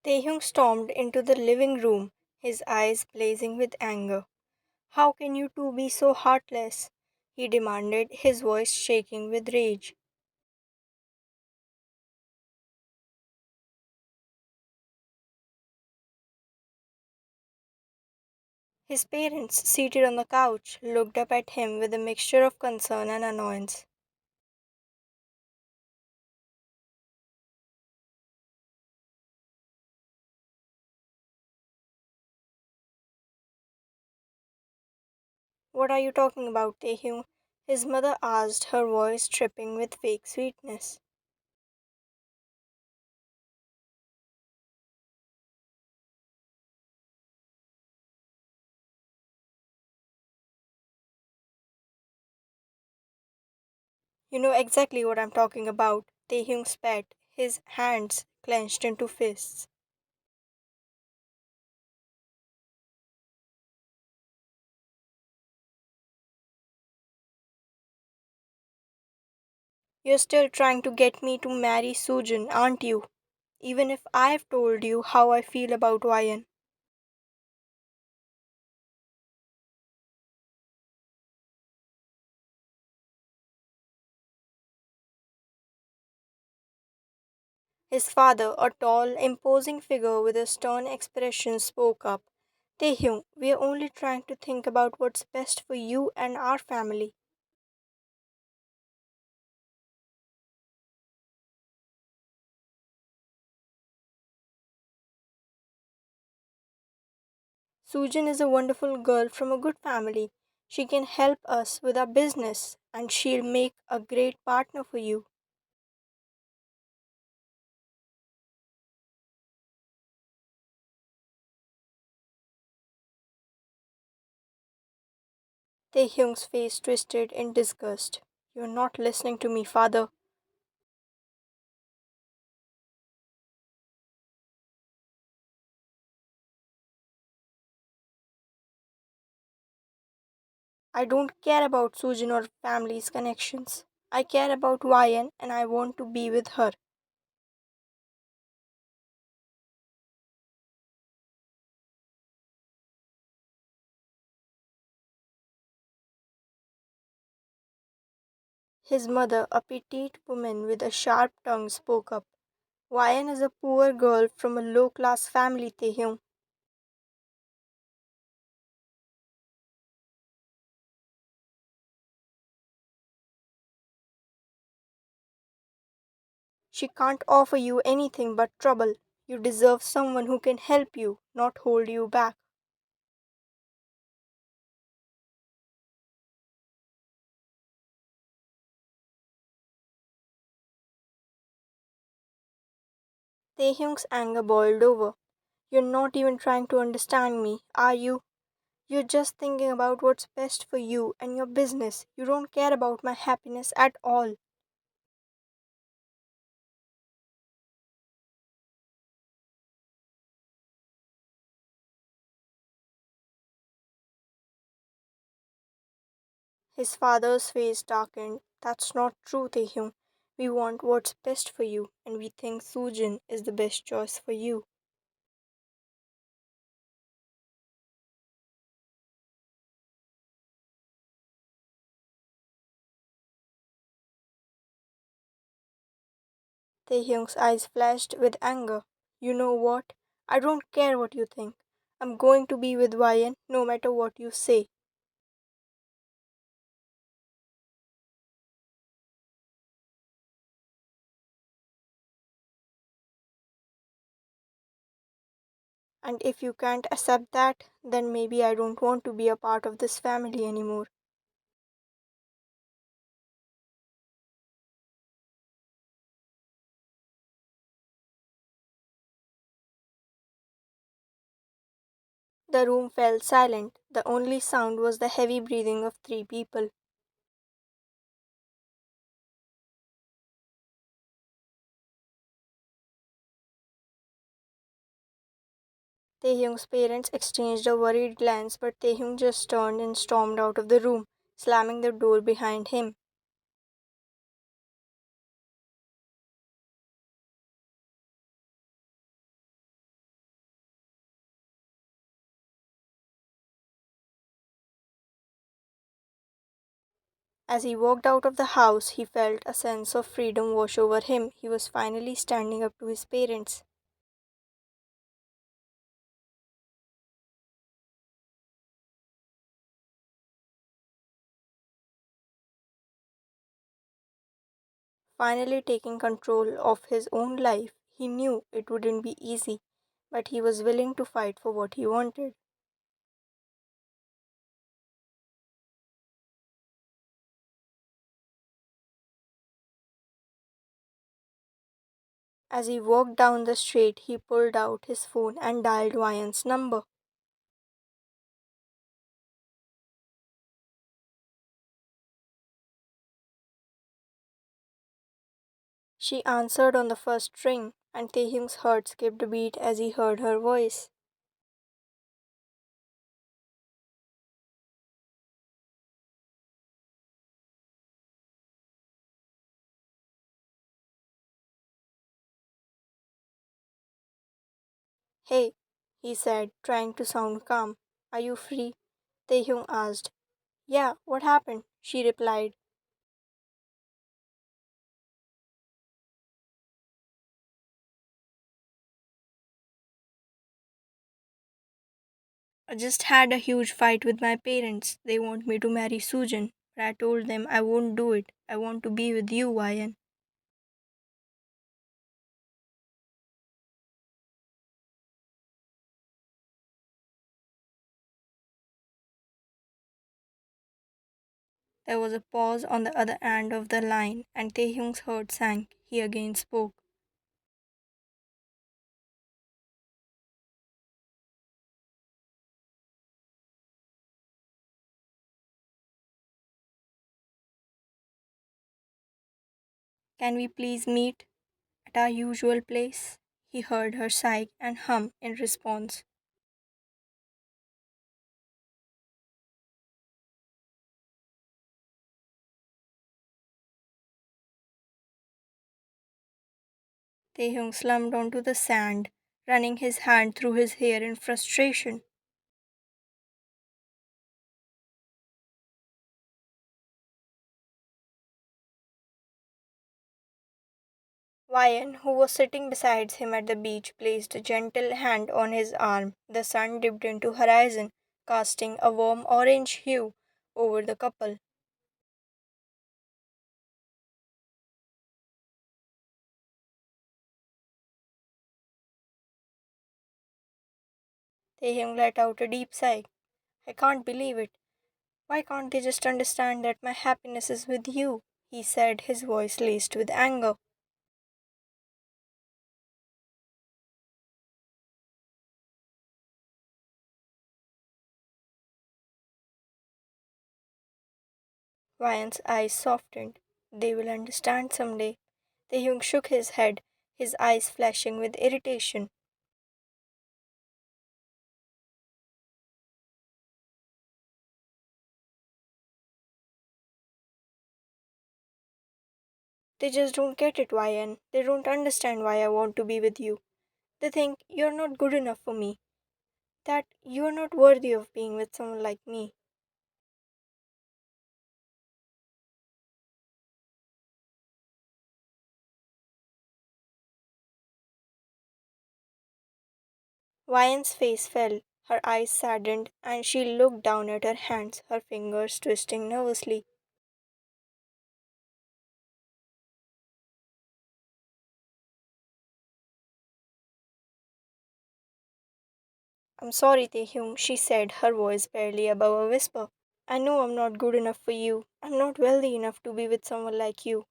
Taehyung stormed into the living room, his eyes blazing with anger. How can you two be so heartless? He demanded, his voice shaking with rage. His parents, seated on the couch, looked up at him with a mixture of concern and annoyance. What are you talking about, Taehyung? His mother asked, her voice tripping with fake sweetness. You know exactly what I'm talking about. Taehyung spat, his hands clenched into fists. You're still trying to get me to marry Sujin, aren't you? Even if I've told you how I feel about Ryan. His father, a tall, imposing figure with a stern expression, spoke up. Taehyung, we are only trying to think about what's best for you and our family. Sujin is a wonderful girl from a good family. She can help us with our business and she'll make a great partner for you. Taehyung's face twisted in disgust. You're not listening to me, father. I don't care about Sujin or family's connections. I care about Ryan and I want to be with her. His mother, a petite woman with a sharp tongue, spoke up. Ryan is a poor girl from a low class family, Taehyung. She can't offer you anything but trouble. You deserve someone who can help you, not hold you back. Taehyung's anger boiled over. You're not even trying to understand me, are you? You're just thinking about what's best for you and your business. You don't care about my happiness at all. His father's face darkened. That's not true, Taehyung. We want what's best for you, and we think Sujin is the best choice for you. Taehyung's eyes flashed with anger. You know what? I don't care what you think. I'm going to be with Ryan no matter what you say. And if you can't accept that, then maybe I don't want to be a part of this family anymore. The room fell silent. The only sound was the heavy breathing of three people. Taehyung's parents exchanged a worried glance, but Taehyung just turned and stormed out of the room, slamming the door behind him. As he walked out of the house, he felt a sense of freedom wash over him. He was finally standing up to his parents. Finally taking control of his own life. He knew it wouldn't be easy, but he was willing to fight for what he wanted. As he walked down the street, he pulled out his phone and dialed Ryan's number. She answered on the first ring, and Taehyung's heart skipped a beat as he heard her voice. Hey, he said, trying to sound calm. Are you free? Taehyung asked. Yeah, what happened? She replied. I just had a huge fight with my parents. They want me to marry Sujan, but I told them I won't do it. I want to be with you, Ryan. There was a pause on the other end of the line, and Taehyung's heart sank. He again spoke. Can we please meet at our usual place? He heard her sigh and hum in response. Taehyung slumped onto the sand, running his hand through his hair in frustration. Ryan, who was sitting beside him at the beach, placed a gentle hand on his arm. The sun dipped into horizon, casting a warm orange hue over the couple. Taehyung let out a deep sigh. I can't believe it. Why can't they just understand that my happiness is with you? He said, his voice laced with anger. Ryan's eyes softened. They will understand someday. Taehyung shook his head, his eyes flashing with irritation. They just don't get it, Ryan. They don't understand why I want to be with you. They think you're not good enough for me, that you're not worthy of being with someone like me. Ryan's face fell, her eyes saddened, and she looked down at her hands, her fingers twisting nervously. I'm sorry, Taehyung, she said, her voice barely above a whisper. I know I'm not good enough for you. I'm not wealthy enough to be with someone like you.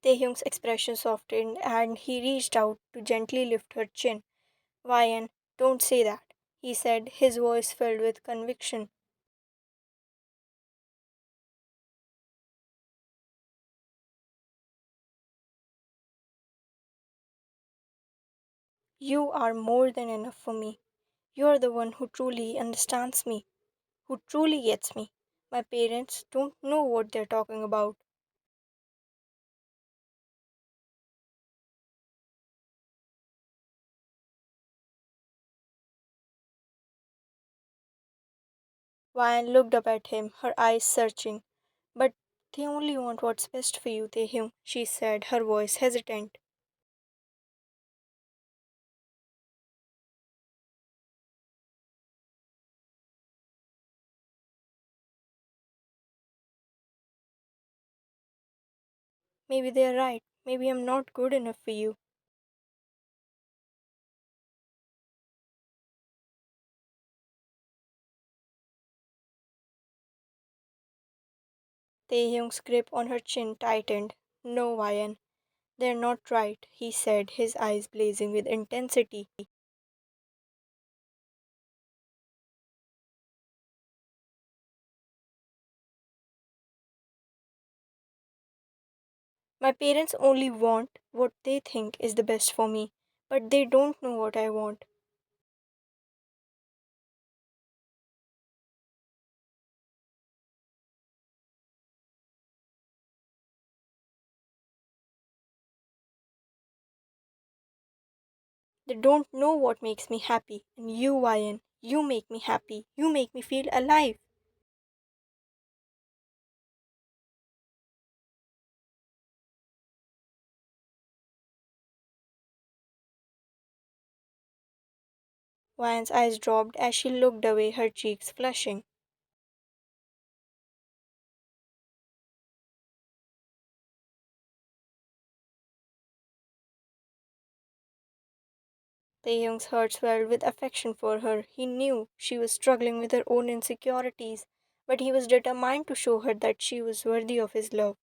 Taehyung's expression softened and he reached out to gently lift her chin. Ryan, don't say that, he said, his voice filled with conviction. You are more than enough for me. You're the one who truly understands me, who truly gets me. My parents don't know what they're talking about. Vian looked up at him, her eyes searching. But they only want what's best for you, Taehyung, she said, her voice hesitant. Maybe they're right. Maybe I'm not good enough for you. Taehyung's grip on her chin tightened. No, Vian, they're not right, he said, his eyes blazing with intensity. My parents only want what they think is the best for me, but they don't know what I want. They don't know what makes me happy. And you, Vian, you make me happy. You make me feel alive. Vian's eyes dropped as she looked away, her cheeks flushing. Taehyung's heart swelled with affection for her. He knew she was struggling with her own insecurities, but he was determined to show her that she was worthy of his love.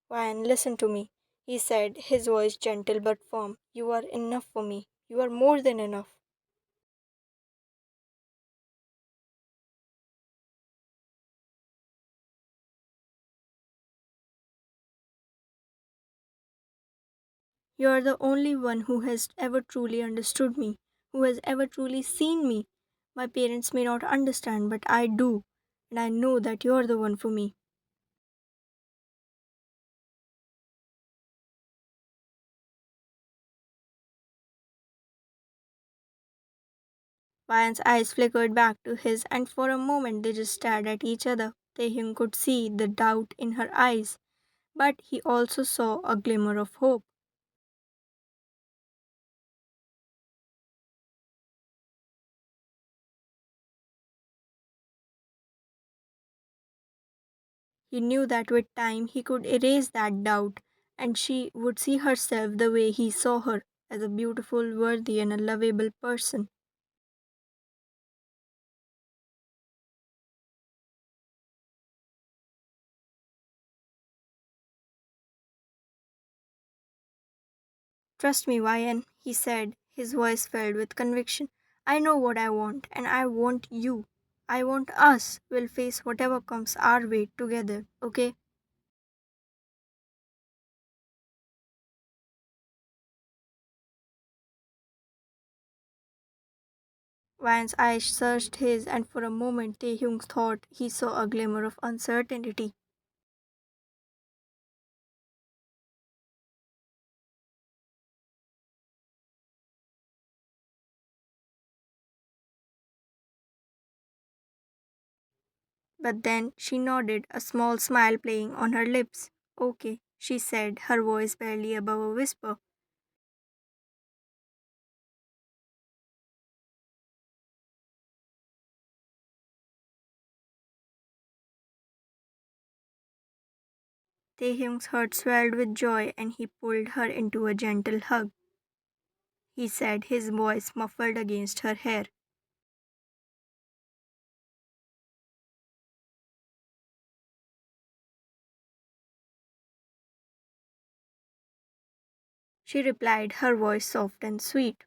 Vian, listen to me, he said, his voice gentle but firm. You are enough for me. You are more than enough. You are the only one who has ever truly understood me, who has ever truly seen me. My parents may not understand, but I do, and I know that you're the one for me. Vian's eyes flickered back to his, and for a moment they just stared at each other. Taehyung could see the doubt in her eyes, but he also saw a glimmer of hope. He knew that with time he could erase that doubt, and she would see herself the way he saw her, as a beautiful, worthy, and a lovable person. Trust me, Vian, he said, his voice filled with conviction. I know what I want, and I want you. I want us. We'll face whatever comes our way together, okay? Vian's eyes searched his, and for a moment Taehyung thought he saw a glimmer of uncertainty. But then she nodded, a small smile playing on her lips. Okay, she said, her voice barely above a whisper. Taehyung's heart swelled with joy and he pulled her into a gentle hug. He said, his voice muffled against her hair. She replied, her voice soft and sweet.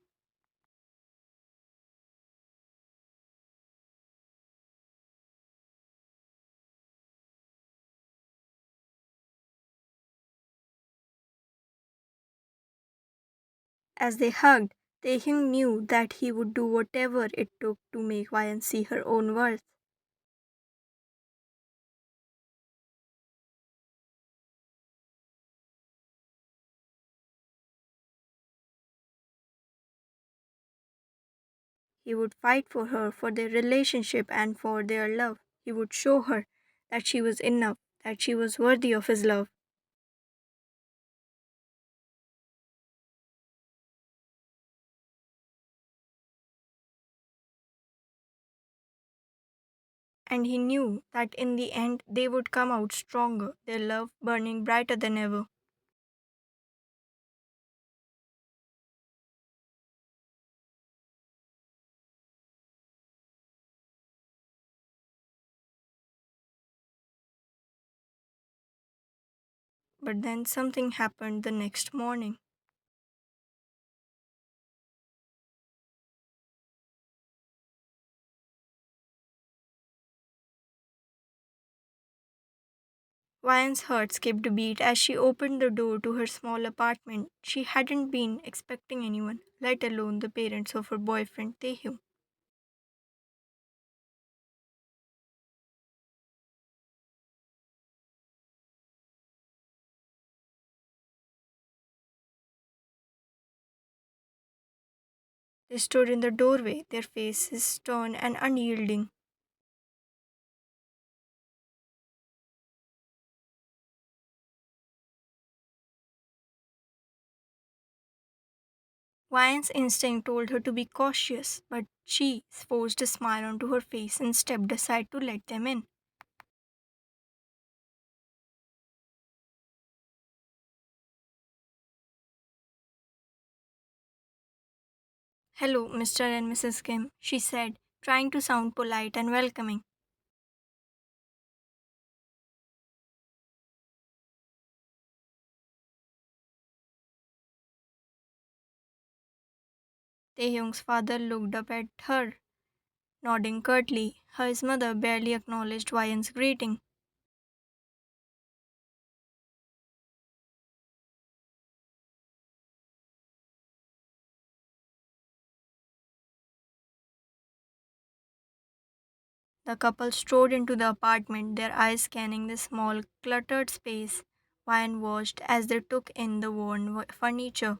As they hugged, Taehyung knew that he would do whatever it took to make Vian see her own worth. He would fight for her, for their relationship, and for their love. He would show her that she was enough, that she was worthy of his love. And he knew that in the end they would come out stronger, their love burning brighter than ever. But then something happened the next morning. Vian's heart skipped a beat as she opened the door to her small apartment. She hadn't been expecting anyone, let alone the parents of her boyfriend Taehyung. They stood in the doorway, their faces stern and unyielding. Vian's instinct told her to be cautious, but she forced a smile onto her face and stepped aside to let them in. "Hello, Mr. and Mrs. Kim," she said, trying to sound polite and welcoming. Taehyung's father looked up at her, nodding curtly. His mother barely acknowledged Vian's greeting. The couple strode into the apartment, their eyes scanning the small, cluttered space. Vian watched as they took in the worn furniture.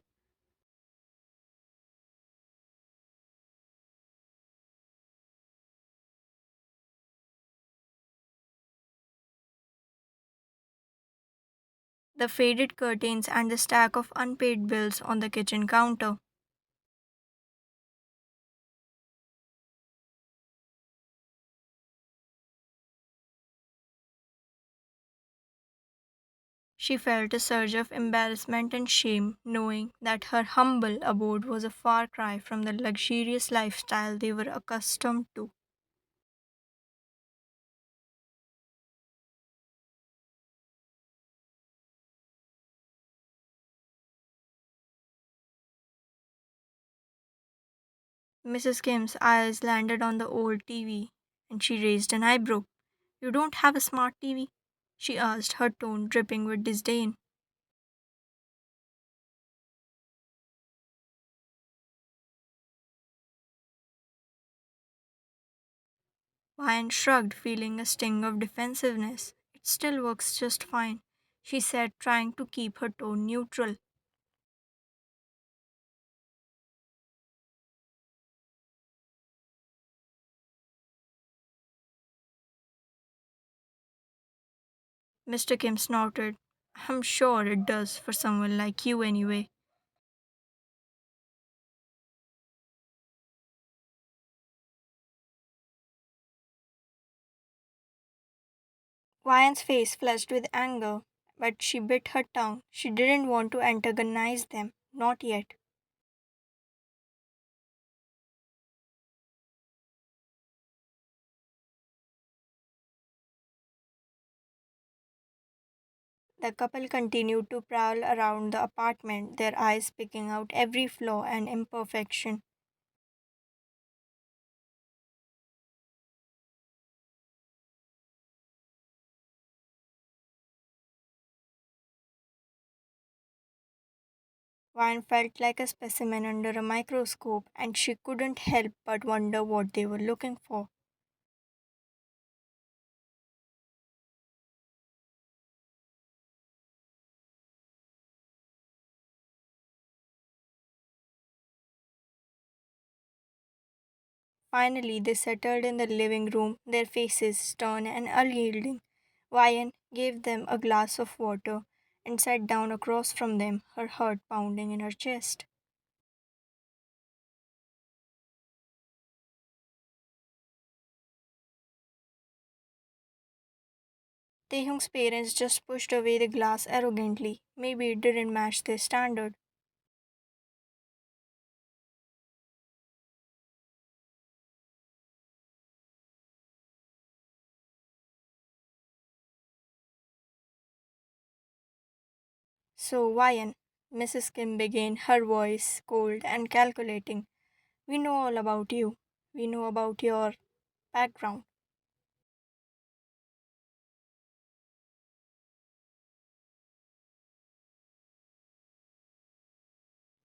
The faded curtains and the stack of unpaid bills on the kitchen counter. She felt a surge of embarrassment and shame, knowing that her humble abode was a far cry from the luxurious lifestyle they were accustomed to. Mrs. Kim's eyes landed on the old TV, and she raised an eyebrow. "You don't have a smart TV?" she asked, her tone dripping with disdain. Ryan shrugged, feeling a sting of defensiveness. "It still works just fine," she said, trying to keep her tone neutral. Mr. Kim snorted. "I'm sure it does for someone like you anyway." Ryan's face flushed with anger, but she bit her tongue. She didn't want to antagonize them, not yet. The couple continued to prowl around the apartment, their eyes picking out every flaw and imperfection. Ryan felt like a specimen under a microscope, and she couldn't help but wonder what they were looking for. Finally, they settled in the living room, their faces stern and unyielding. Vian gave them a glass of water and sat down across from them, her heart pounding in her chest. Taehyung's parents just pushed away the glass arrogantly. Maybe it didn't match their standard. So, Vian, Mrs. Kim began, her voice cold and calculating. We know all about you. We know about your background.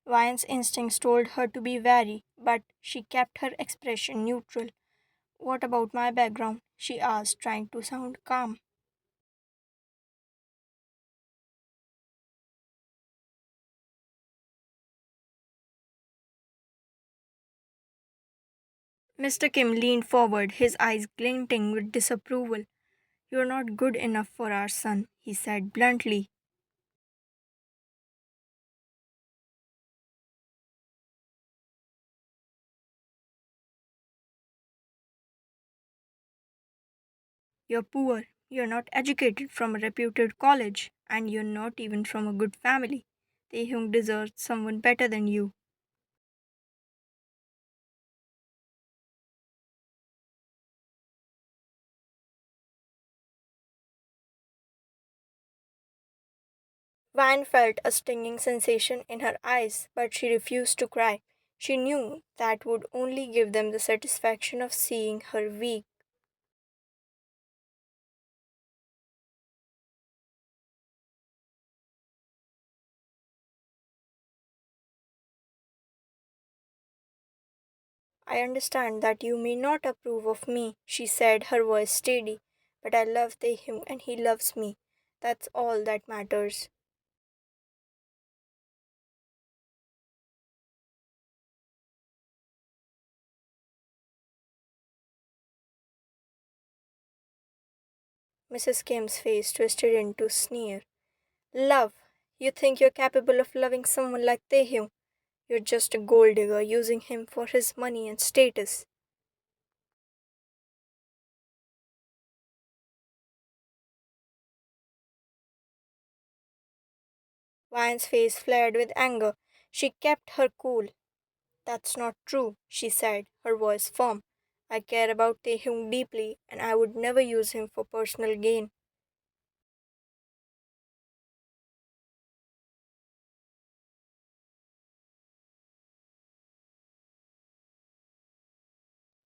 Vian's instincts told her to be wary, but she kept her expression neutral. What about my background? She asked, trying to sound calm. Mr. Kim leaned forward, his eyes glinting with disapproval. You're not good enough for our son, he said bluntly. You're poor, you're not educated from a reputed college, and you're not even from a good family. Taehyung deserves someone better than you. Van felt a stinging sensation in her eyes, but she refused to cry. She knew that would only give them the satisfaction of seeing her weak. I understand that you may not approve of me, she said, her voice steady, but I love Taehyung and he loves me. That's all that matters. Mrs. Kim's face twisted into sneer. Love? You think you're capable of loving someone like Taehyung? You're just a gold digger using him for his money and status. Vian's face flared with anger. She kept her cool. That's not true, she said, her voice firm. I care about Taehyung deeply, and I would never use him for personal gain.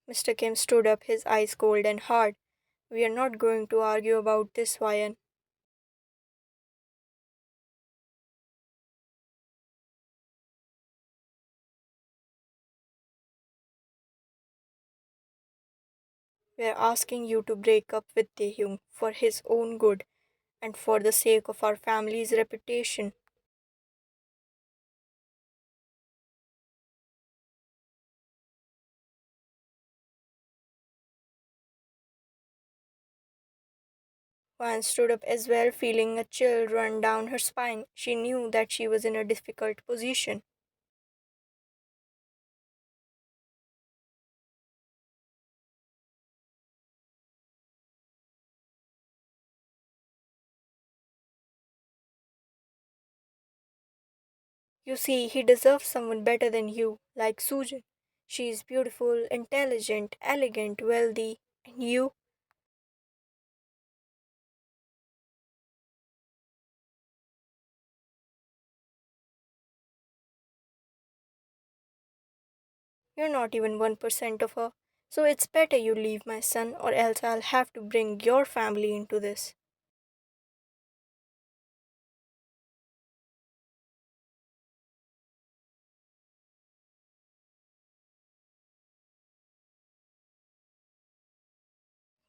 Mr. Kim stood up, his eyes cold and hard. We are not going to argue about this, Vian. We are asking you to break up with Taehyung for his own good and for the sake of our family's reputation. Van stood up as well, feeling a chill run down her spine. She knew that she was in a difficult position. You see, he deserves someone better than you, like Susan. She is beautiful, intelligent, elegant, wealthy, and you, you're not even 1% of her. So it's better you leave my son, or else I'll have to bring your family into this.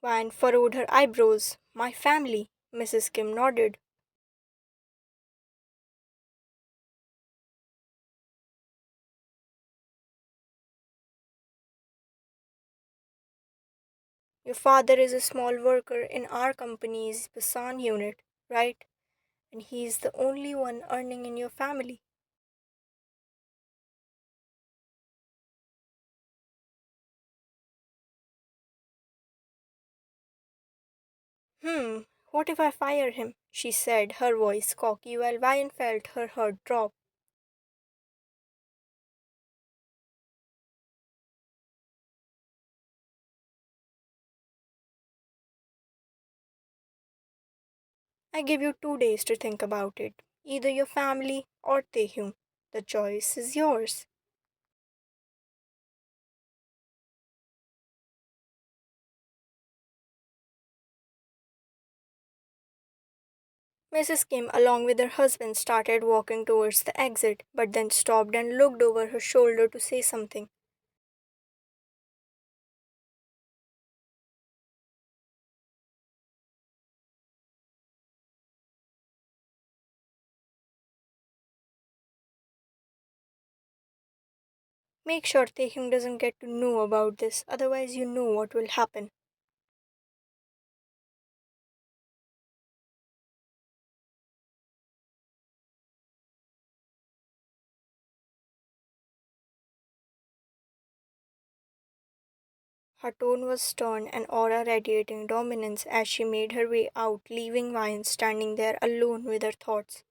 Van furrowed her eyebrows. My family? Mrs. Kim nodded. Your father is a small worker in our company's Busan unit, right? And he's the only one earning in your family. Hmm, what if I fire him? She said, her voice cocky while Ryan felt her heart drop. I give you 2 days to think about it. Either your family or Taehyung. The choice is yours. Mrs. Kim, along with her husband, started walking towards the exit, but then stopped and looked over her shoulder to say something. Make sure Taehyung doesn't get to know about this, otherwise, you know what will happen. Her tone was stern, an aura radiating dominance as she made her way out, leaving Ryan standing there alone with her thoughts.